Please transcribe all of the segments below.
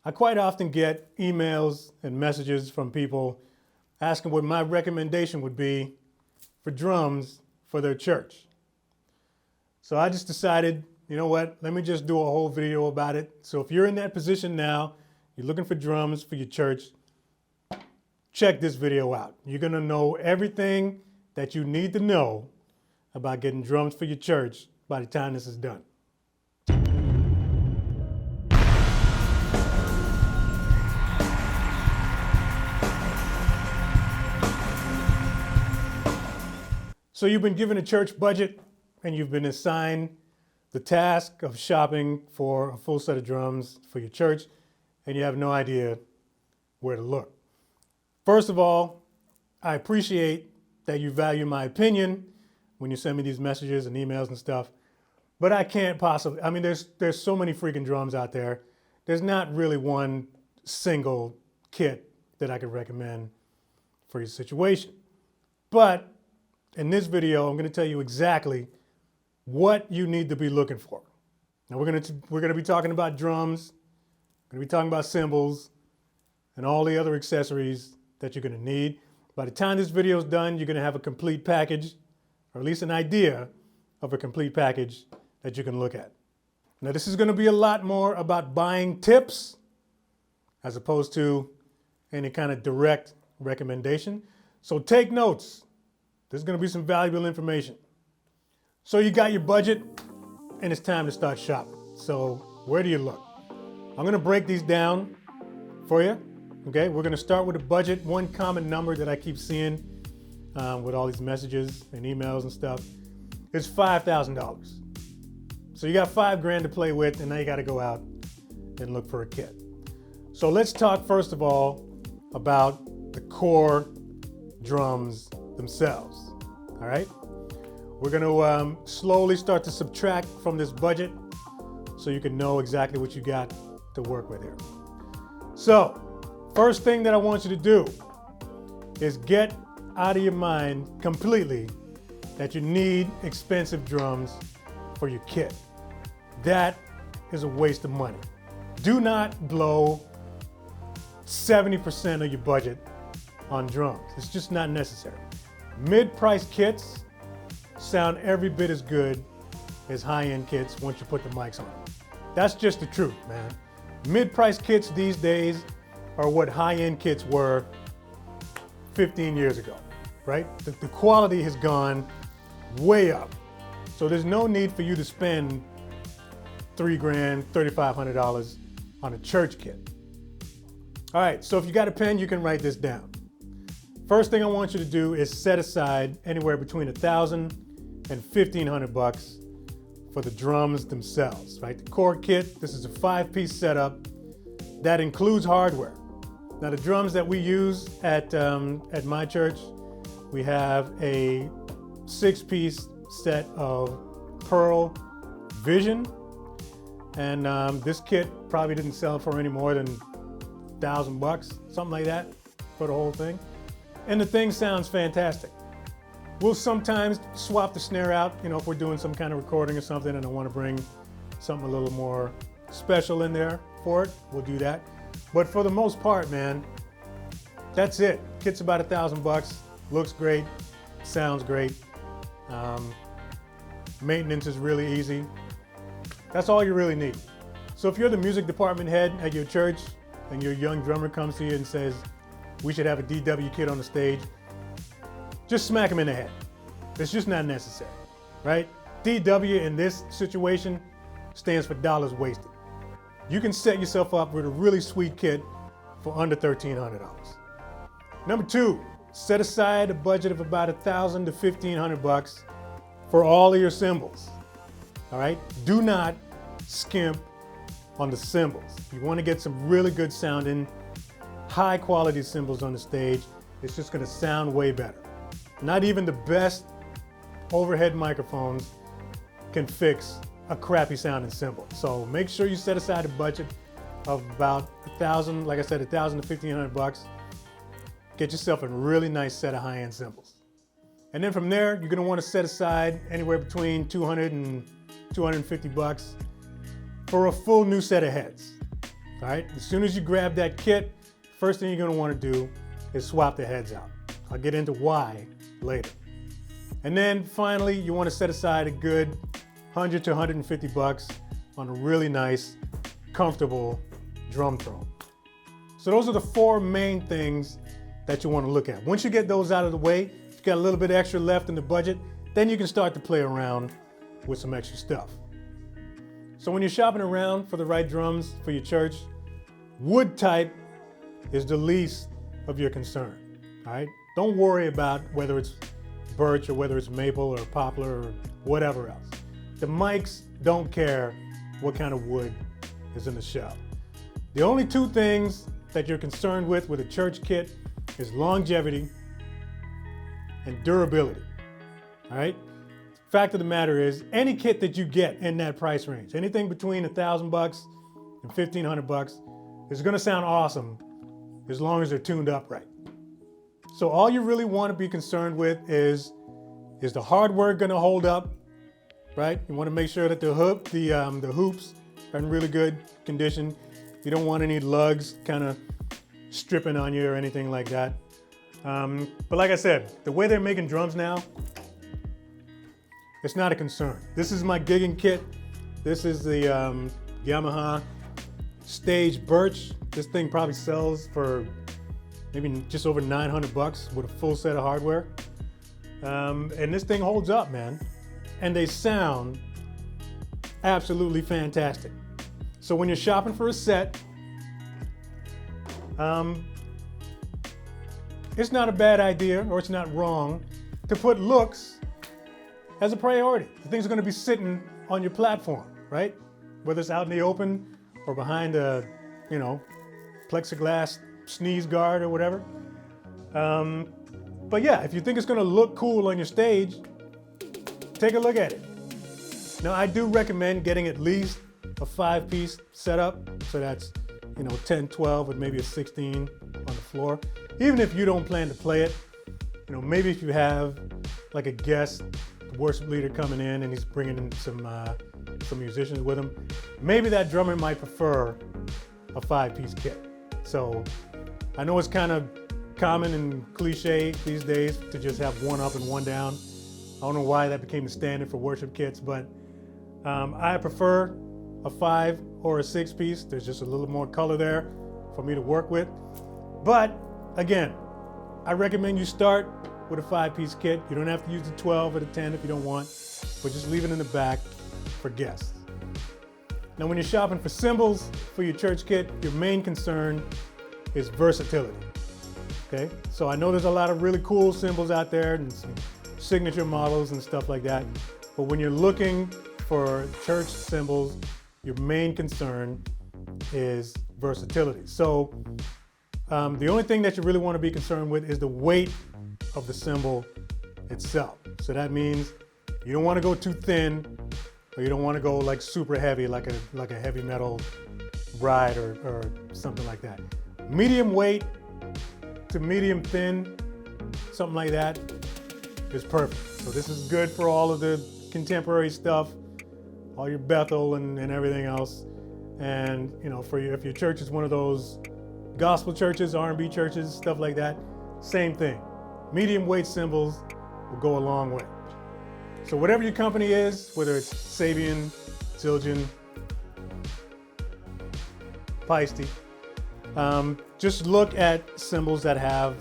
I quite often get emails and messages from people asking what my recommendation would be for drums for their church. So I just decided, you know what, let me just do a whole video about it. So if you're in that position now, you're looking for drums for your church, check this video out. You're gonna know everything that you need to know about getting drums for your church by the time this is done. So you've been given a church budget and you've been assigned the task of shopping for a full set of drums for your church, and you have no idea where to look. First of all, I appreciate that you value my opinion when you send me these messages and emails and stuff, but I can't possibly, I mean, there's so many freaking drums out there. There's not really one single kit that I could recommend for your situation. But in this video, I'm going to tell you exactly what you need to be looking for. Now we're going to be talking about drums, we're going to be talking about cymbals, and all the other accessories that you're going to need. By the time this video is done, you're going to have a complete package, or at least an idea of a complete package that you can look at. Now this is going to be a lot more about buying tips as opposed to any kind of direct recommendation. So take notes. There's going to be some valuable information. So you got your budget and it's time to start shopping. So where do you look? I'm going to break these down for you. Okay, we're going to start with a budget. One common number that I keep seeing with all these messages and emails and stuff is $5,000. So you got $5,000 to play with, and now you got to go out and look for a kit. So let's talk first of all about the core drums themselves. All right, we're going to slowly start to subtract from this budget so you can know exactly what you got to work with here. So first thing that I want you to do is get out of your mind completely that you need expensive drums for your kit. That is a waste of money. Do not blow 70% of your budget on drums. It's just not necessary. Mid-price kits sound every bit as good as high-end kits once you put the mics on them. That's just the truth, man. Mid-price kits these days are what high-end kits were 15 years ago, right? The quality has gone way up. So there's no need for you to spend $3,000, $3,500 on a church kit. All right, so if you got a pen, you can write this down. First thing I want you to do is set aside anywhere between $1,000 and $1,500 for the drums themselves, right? The core kit, this is a 5-piece setup that includes hardware. Now the drums that we use at my church, we have a 6-piece set of Pearl Vision, and this kit probably didn't sell for any more than $1,000, something like that, for the whole thing. And the thing sounds fantastic. We'll sometimes swap the snare out, you know, if we're doing some kind of recording or something and I want to bring something a little more special in there for it, we'll do that. But for the most part, man, that's it. Kit's about $1,000, looks great, sounds great. Maintenance is really easy. That's all you really need. So if you're the music department head at your church and your young drummer comes to you and says, we should have a DW kit on the stage, just smack him in the head. It's just not necessary, right? DW in this situation stands for dollars wasted. You can set yourself up with a really sweet kit for under $1,300. Number two, set aside a budget of about $1,000 to $1,500 for all of your cymbals. All right, do not skimp on the cymbals. You want to get some really good sounding, high quality cymbals on the stage. It's just going to sound way better. Not even the best overhead microphones can fix a crappy sounding cymbal. So make sure you set aside a budget of about $1,000, like I said, $1,000 to $1,500. Get yourself a really nice set of high-end cymbals. And then from there, you're gonna wanna set aside anywhere between $200 and $250 for a full new set of heads. All right, as soon as you grab that kit, first thing you're gonna wanna do is swap the heads out. I'll get into why later. And then finally, you wanna set aside a good 100 to 150 bucks on a really nice, comfortable drum throne. So those are the 4 main things that you wanna look at. Once you get those out of the way, if you got a little bit extra left in the budget, then you can start to play around with some extra stuff. So when you're shopping around for the right drums for your church, wood type is the least of your concern, all right? Don't worry about whether it's birch or whether it's maple or poplar or whatever else. The mics don't care what kind of wood is in the shell. The only 2 things that you're concerned with a church kit is longevity and durability, all right? Fact of the matter is, any kit that you get in that price range, anything between $1,000 and $1,500 is gonna sound awesome as long as they're tuned up right. So all you really wanna be concerned with is the hardware gonna hold up, right? You wanna make sure that the hoops are in really good condition. You don't want any lugs kind of stripping on you or anything like that. But like I said, the way they're making drums now, it's not a concern. This is my gigging kit. This is the Yamaha Stage BIRCH. This thing probably sells for maybe just over 900 bucks with a full set of hardware. And this thing holds up, man. And they sound absolutely fantastic. So when you're shopping for a set, it's not a bad idea, or it's not wrong, to put looks as a priority. The things are gonna be sitting on your platform, right? Whether it's out in the open or behind a, plexiglass sneeze guard or whatever. But yeah, if you think it's gonna look cool on your stage, take a look at it. Now, I do recommend getting at least a 5-piece setup. So that's, 10, 12, or maybe a 16 on the floor. Even if you don't plan to play it, maybe if you have like a guest worship leader coming in and he's bringing in some musicians with him, maybe that drummer might prefer a 5-piece kit. So I know it's kind of common and cliche these days to just have one up and one down. I don't know why that became the standard for worship kits, but I prefer a 5 or a 6-piece. There's just a little more color there for me to work with. But again, I recommend you start with a 5-piece kit. You don't have to use the 12 or the 10 if you don't want, but just leave it in the back for guests. Now, when you're shopping for cymbals for your church kit, your main concern is versatility, okay? So I know there's a lot of really cool cymbals out there and some signature models and stuff like that, but when you're looking for church cymbals, your main concern is versatility. So the only thing that you really want to be concerned with is the weight of the cymbal itself. So that means you don't want to go too thin, or you don't want to go like super heavy, like a heavy metal ride or something like that. Medium weight to medium thin, something like that, is perfect. So this is good for all of the contemporary stuff, all your Bethel and everything else. And if your church is one of those gospel churches, R&B churches, stuff like that, same thing. Medium weight cymbals will go a long way. So whatever your company is, whether it's Sabian, Zildjian, Paiste, just look at cymbals that have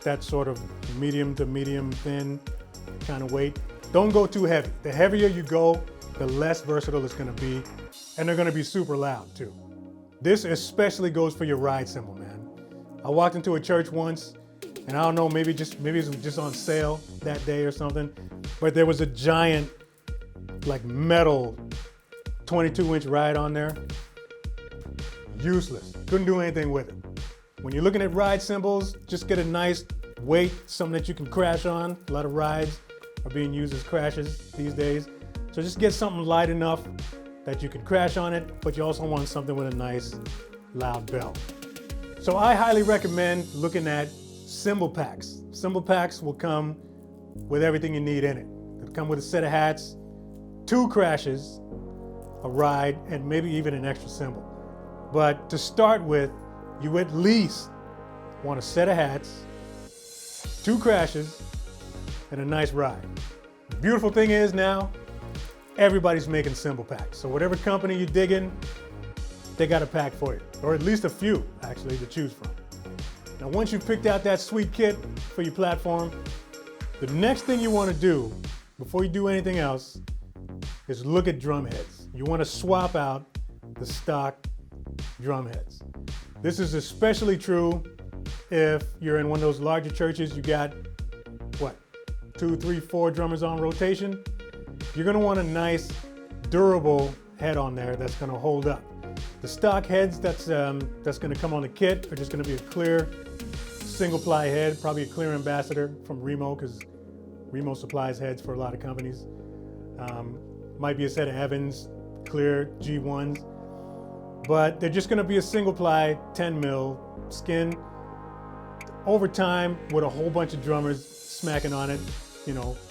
that sort of medium to medium thin kind of weight. Don't go too heavy. The heavier you go, the less versatile it's gonna be, and they're gonna be super loud too. This especially goes for your ride cymbal, man. I walked into a church once, and I don't know, maybe it was just on sale that day or something, but there was a giant, like metal 22-inch ride on there. Useless, couldn't do anything with it. When you're looking at ride cymbals, just get a nice weight, something that you can crash on. A lot of rides are being used as crashes these days. So just get something light enough that you can crash on it, but you also want something with a nice loud bell. So I highly recommend looking at cymbal packs. Cymbal packs will come with everything you need in it. It'll come with a set of hats, 2 crashes, a ride, and maybe even an extra cymbal. But to start with, you at least want a set of hats, 2 crashes, and a nice ride. The beautiful thing is now, everybody's making cymbal packs. So whatever company you dig in, they got a pack for you, or at least a few actually to choose from. Now once you've picked out that sweet kit for your platform, the next thing you want to do before you do anything else is look at drum heads. You want to swap out the stock drum heads. This is especially true if you're in one of those larger churches. You got, what, 2, 3, 4 drummers on rotation. You're going to want a nice, durable head on there that's going to hold up. The stock heads that's going to come on the kit are just going to be a clear single ply head, probably a clear ambassador from Remo, because Remo supplies heads for a lot of companies. Might be a set of Evans clear G1s, but they're just going to be a single ply 10 mil skin. Over time, with a whole bunch of drummers smacking on it,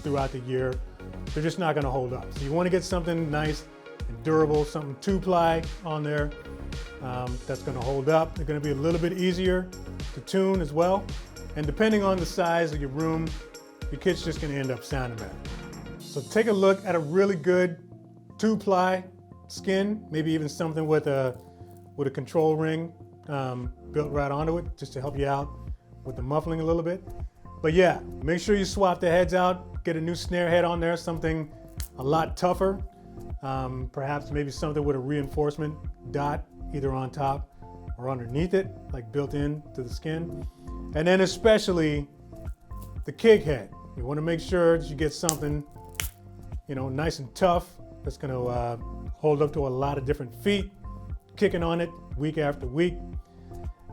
throughout the year, they're just not going to hold up. So you want to get something nice and durable, something 2-ply on there that's going to hold up. They're going to be a little bit easier to tune as well. And depending on the size of your room, your kit's just going to end up sounding better. So take a look at a really good 2-ply skin, maybe even something with a control ring built right onto it, just to help you out with the muffling a little bit. But yeah, make sure you swap the heads out, get a new snare head on there, something a lot tougher, perhaps maybe something with a reinforcement dot either on top or underneath it, like built in to the skin. And then especially the kick head. You want to make sure that you get something, nice and tough that's going to hold up to a lot of different feet, kicking on it week after week.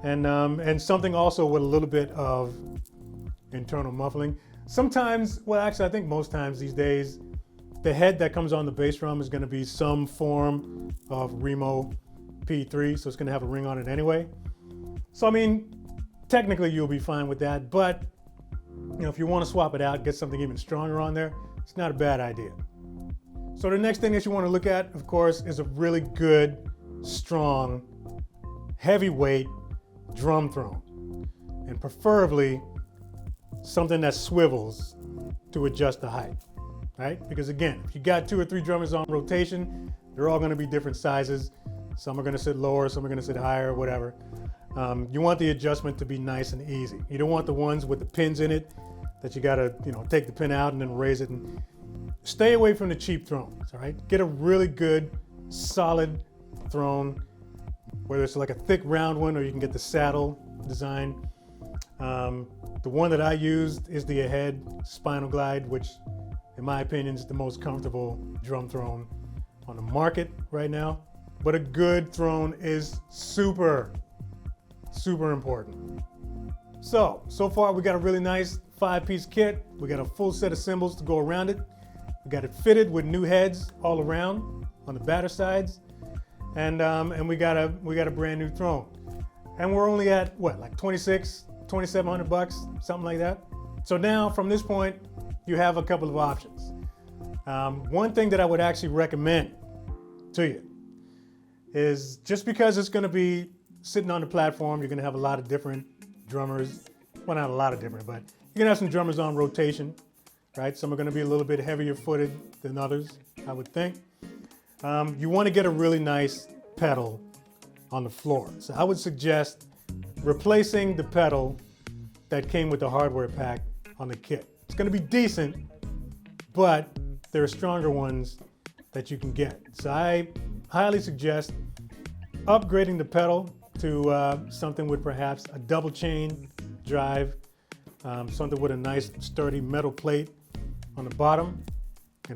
And something also with a little bit of internal muffling. Sometimes, well actually I think most times these days, the head that comes on the bass drum is going to be some form of Remo P3, so it's going to have a ring on it anyway. So I mean, technically you'll be fine with that, but if you want to swap it out, get something even stronger on there, it's not a bad idea. So the next thing that you want to look at, of course, is a really good, strong, heavyweight drum throne, and preferably something that swivels to adjust the height, right? Because again, if you got 2 or 3 drummers on rotation, they're all going to be different sizes. Some are going to sit lower, some are going to sit higher, whatever. You want the adjustment to be nice and easy. You don't want the ones with the pins in it that you got to, take the pin out and then raise it. And stay away from the cheap thrones, all right? Get a really good, solid throne, whether it's like a thick round one or you can get the saddle design. The one that I used is the Ahead Spinal Glide, which in my opinion is the most comfortable drum throne on the market right now. But a good throne is super, super important. So far we got a really nice 5-piece kit. We got a full set of cymbals to go around it. We got it fitted with new heads all around on the batter sides. And we got a brand new throne. And we're only at what, like $2,700, something like that. So now from this point, you have a couple of options. One thing that I would actually recommend to you is, just because it's going to be sitting on the platform, you're going to have a lot of different drummers. Well, not a lot of different, but you're going to have some drummers on rotation, right? Some are going to be a little bit heavier footed than others, I would think. You want to get a really nice pedal on the floor. So I would suggest replacing the pedal that came with the hardware pack on the kit. It's going to be decent, but there are stronger ones that you can get. So I highly suggest upgrading the pedal to something with perhaps a double chain drive, something with a nice sturdy metal plate on the bottom,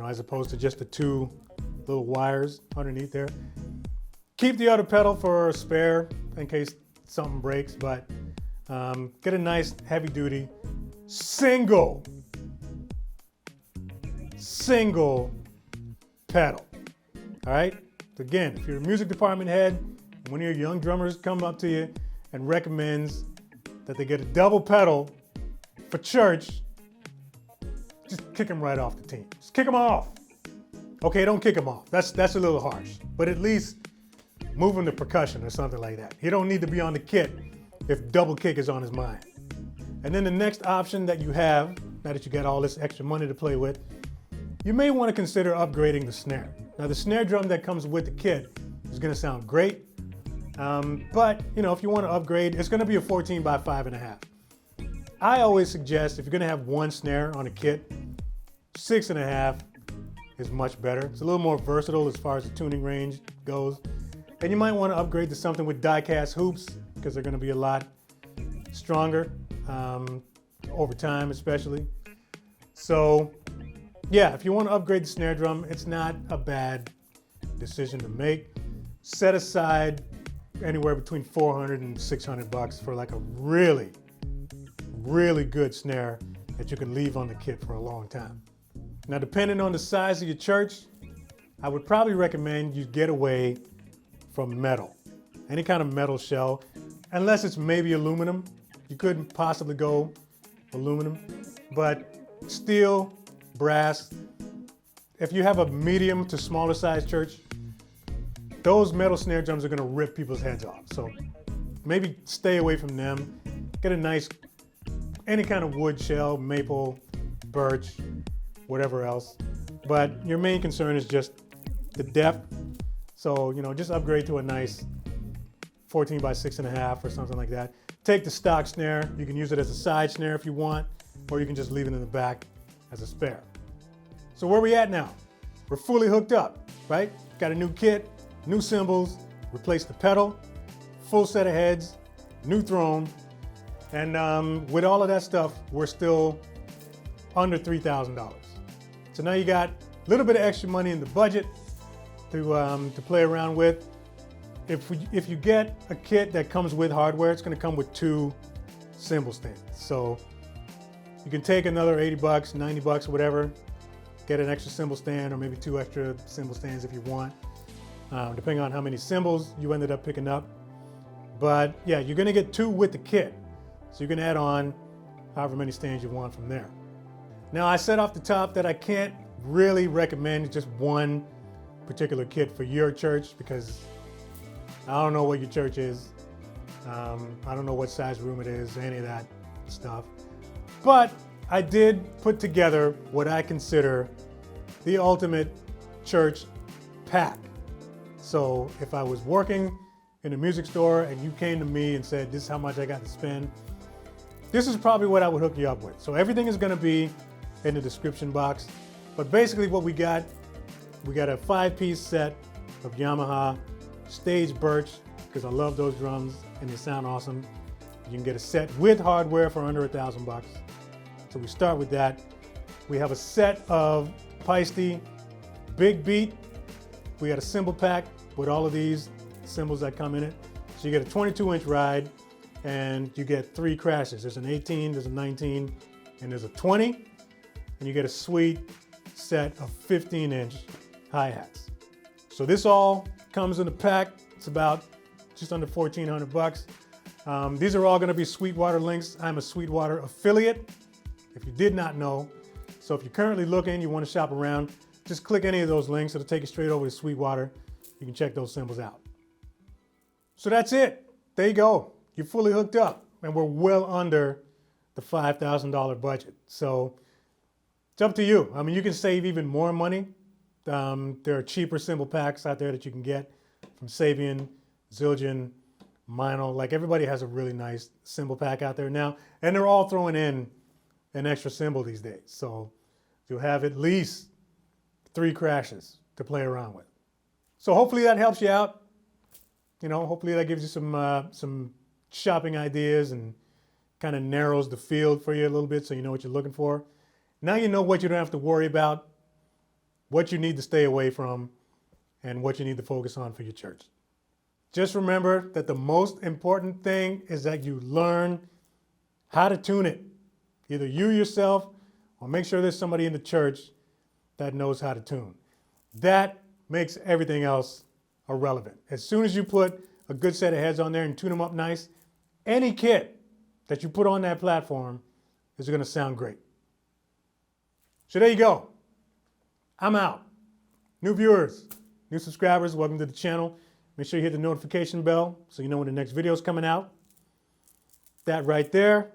as opposed to just the 2 little wires underneath there. Keep the other pedal for a spare in case something breaks, but get a nice heavy duty single pedal. All right. Again, if you're a music department head, and one of your young drummers come up to you and recommends that they get a double pedal for church, just kick them right off the team. Just kick them off. Okay, don't kick them off. That's a little harsh, but at least move him to percussion or something like that. He don't need to be on the kit if double kick is on his mind. And then the next option that you have, now that you got all this extra money to play with, you may want to consider upgrading the snare. Now the snare drum that comes with the kit is going to sound great, but if you want to upgrade, it's going to be a 14 by 5.5. I always suggest if you're going to have one snare on a kit, 6.5 is much better. It's a little more versatile as far as the tuning range goes. And you might want to upgrade to something with die-cast hoops because they're going to be a lot stronger over time especially. So yeah, if you want to upgrade the snare drum, it's not a bad decision to make. Set aside anywhere between $400 and $600 for like a really, really good snare that you can leave on the kit for a long time. Now, depending on the size of your church, I would probably recommend you get away from metal. Any kind of metal shell, unless it's maybe aluminum. You couldn't possibly go aluminum, but steel, brass. If you have a medium to smaller size church, those metal snare drums are gonna rip people's heads off. So maybe stay away from them. Get a nice, any kind of wood shell, maple, birch, whatever else. But your main concern is just the depth. So, just upgrade to a nice 14 by 6.5 or something like that. Take the stock snare. You can use it as a side snare if you want, or you can just leave it in the back as a spare. So where are we at now? We're fully hooked up, right? Got a new kit, new cymbals, replaced the pedal, full set of heads, new throne. And with all of that stuff, we're still under $3,000. So now you got a little bit of extra money in the budget to play around with. If you get a kit that comes with hardware, it's gonna come with 2 cymbal stands. So you can take another $80, $90, whatever, get an extra cymbal stand or maybe 2 extra cymbal stands if you want, depending on how many cymbals you ended up picking up. But yeah, you're gonna get 2 with the kit. So you can add on however many stands you want from there. Now, I said off the top that I can't really recommend just one particular kit for your church because I don't know what your church is. I don't know what size room it is, any of that stuff. But I did put together what I consider the ultimate church pack. So if I was working in a music store and you came to me and said, this is how much I got to spend, this is probably what I would hook you up with. So everything is gonna be in the description box. But basically what we got a 5-piece set of Yamaha stage BIRCH, because I love those drums and they sound awesome. You can get a set with hardware for under $1,000. So we start with that. We have a set of Paiste Big Beat. We got a cymbal pack with all of these cymbals that come in it. So you get a 22-inch ride and you get 3 crashes. There's an 18, there's a 19, and there's a 20. And you get a sweet set of 15-inch hi-hats. So this all comes in a pack. It's about just under $1,400. These are all gonna be Sweetwater links. I'm a Sweetwater affiliate, if you did not know. So if you're currently looking, you wanna shop around, just click any of those links. It'll take you straight over to Sweetwater. You can check those cymbals out. So that's it. There you go. You're fully hooked up and we're well under the $5,000 budget. So it's up to you. I mean, you can save even more money. There are cheaper cymbal packs out there that you can get from Sabian, Zildjian, Meinl. Like everybody has a really nice cymbal pack out there now, and they're all throwing in an extra cymbal these days. So you'll have at least 3 crashes to play around with. So hopefully that helps you out. Hopefully that gives you some shopping ideas and kind of narrows the field for you a little bit so you know what you're looking for. Now you know what you don't have to worry about, what you need to stay away from, and what you need to focus on for your church. Just remember that the most important thing is that you learn how to tune it. Either you yourself or make sure there's somebody in the church that knows how to tune. That makes everything else irrelevant. As soon as you put a good set of heads on there and tune them up nice, any kit that you put on that platform is gonna sound great. So there you go. I'm out. New viewers, new subscribers, welcome to the channel. Make sure you hit the notification bell so you know when the next video is coming out. That right there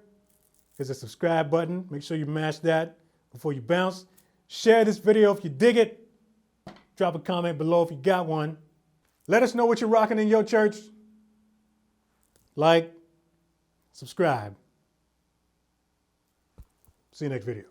is a subscribe button. Make sure you mash that before you bounce. Share this video if you dig it. Drop a comment below if you got one. Let us know what you're rocking in your church. Like, subscribe. See you next video.